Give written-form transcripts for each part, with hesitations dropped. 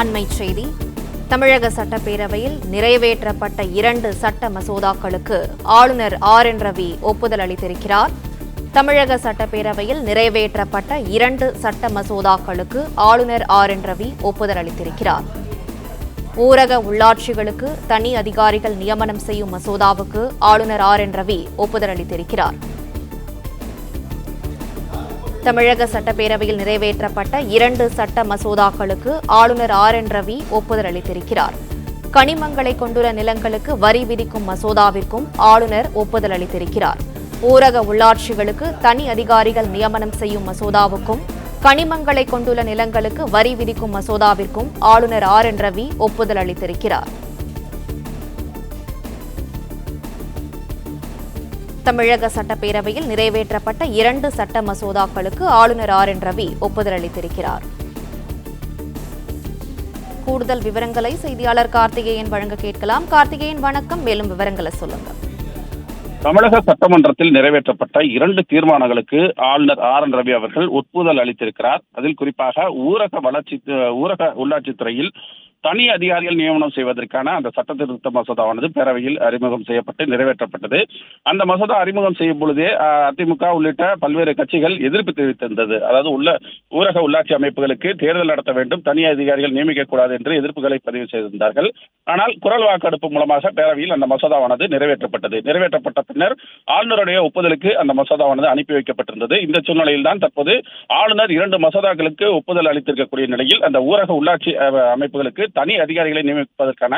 அண்மைச் செய்தி. தமிழக சட்டப்பேரவையில் நிறைவேற்றப்பட்ட 2 சட்ட மசோதாக்களுக்கு ஆளுநர் என். ரவி ஒப்புதல் அளித்திருக்கிறார். தமிழக சட்டப்பேரவையில் நிறைவேற்றப்பட்ட 2 சட்ட மசோதாக்களுக்கு ஆளுநர் என். ரவி ஒப்புதல் அளித்திருக்கிறார். ஊரக உள்ளாட்சிகளுக்கு தனி அதிகாரிகள் நியமனம் செய்யும் மசோதாவுக்கு ஆளுநர் என். ரவி ஒப்புதல் அளித்திருக்கிறார். தமிழக சட்டப்பேரவையில் நிறைவேற்றப்பட்ட 2 சட்ட மசோதாக்களுக்கு ஆளுநர் என். ரவி ஒப்புதல் அளித்திருக்கிறார். கனிமங்களை கொண்டுள்ள நிலங்களுக்கு வரி விதிக்கும் மசோதாவிற்கும் ஆளுநர் ஒப்புதல் அளித்திருக்கிறார். ஊரக உள்ளாட்சிகளுக்கு தனி அதிகாரிகள் நியமனம் செய்யும் மசோதாவுக்கும் கனிமங்களை கொண்டுள்ள நிலங்களுக்கு வரி விதிக்கும் மசோதாவிற்கும் ஆளுநர் என். ரவி ஒப்புதல் அளித்திருக்கிறார். தமிழக சட்டப்பேரவையில் நிறைவேற்றப்பட்ட 2 சட்ட மசோதாக்களுக்கு ஆளுநர் என். ரவி ஒப்புதல் அளித்திருக்கிறார். கூடுதல் விவரங்களை செய்தியாளர் கார்த்திகேயன் வழங்க கேட்கலாம். கார்த்திகேயன், வணக்கம். மேலும் விவரங்களை சொல்லுங்க. தமிழக சட்டமன்றத்தில் நிறைவேற்றப்பட்ட 2 தீர்மானங்களுக்கு ஆளுநர் என். ரவி அவர்கள் ஒப்புதல் அளித்திருக்கிறார். அதில் குறிப்பாக ஊரக உள்ளாட்சித்துறையில் தனி அதிகாரிகள் நியமனம் செய்வதற்கான அந்த சட்ட திருத்த மசோதாவானது பேரவையில் அறிமுகம் செய்யப்பட்டு நிறைவேற்றப்பட்டது. அந்த மசோதா அறிமுகம் செய்யும் பொழுதே அதிமுக உள்ளிட்ட பல்வேறு கட்சிகள் எதிர்ப்பு தெரிவித்திருந்தது. அதாவது ஊரக உள்ளாட்சி அமைப்புகளுக்கு தேர்தல் நடத்த வேண்டும், தனி அதிகாரிகள் நியமிக்கக்கூடாது என்று எதிர்ப்புகளை பதிவு செய்திருந்தார்கள். ஆனால் குரல் வாக்கெடுப்பு மூலமாக பேரவையில் அந்த மசோதாவானது நிறைவேற்றப்பட்டது. நிறைவேற்றப்பட்ட பின்னர் ஆளுநருடைய ஒப்புதலுக்கு அந்த மசோதாவானது அனுப்பி வைக்கப்பட்டிருந்தது. இந்த சூழ்நிலையில் தான் தற்போது ஆளுநர் 2 மசோதாக்களுக்கு ஒப்புதல் அளித்திருக்கக்கூடிய நிலையில் அந்த ஊரக உள்ளாட்சி அமைப்புகளுக்கு தனி அதிகாரிகளை நியமிப்பதற்கான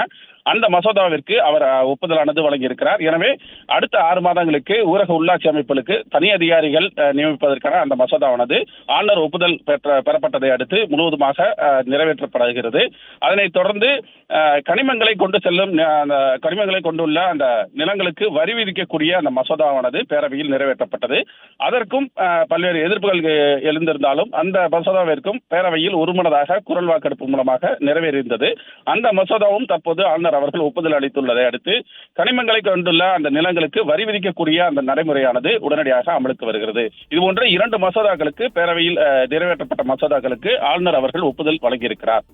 அந்த மசோதாவிற்கு அவர் ஒப்புதலானது வழங்கியிருக்கிறார். எனவே அடுத்த 6 மாதங்களுக்கு ஊரக உள்ளாட்சி அமைப்புகளுக்கு தனி அதிகாரிகள் நியமிப்பதற்கான அந்த மசோதாவானது ஆளுநர் ஒப்புதல் பெறப்பட்டதை அடுத்து முழுவதுமாக நிறைவேற்றப்படுகிறது. அதனைத் தொடர்ந்து கனிமங்களை கொண்டுள்ள அந்த நிலங்களுக்கு வரி விதிக்கக்கூடிய அந்த மசோதாவானது பேரவையில் நிறைவேற்றப்பட்டது. அதற்கும் பல்வேறு எதிர்ப்புகள் எழுந்திருந்தாலும் அந்த மசோதாவிற்கும் பேரவையில் ஒருமனதாக குரல் வாக்கெடுப்பு மூலமாக நிறைவேறியிருந்தது. அந்த மசோதாவும் தற்போது ஆளுநர் அவர்கள் ஒப்புதல் அளித்துள்ளதை அடுத்து கனிமங்களை கொண்டுள்ள அந்த நிலங்களுக்கு வரி விதிக்கக்கூடிய அந்த நடைமுறையானது உடனடியாக அமலுக்கு வருகிறது. இதுபோன்ற 2 மசோதாக்களுக்கு பேரவையில் நிறைவேற்றப்பட்ட மசோதாக்களுக்கு ஆளுநர் அவர்கள் ஒப்புதல் வழங்கியிருக்கிறார்.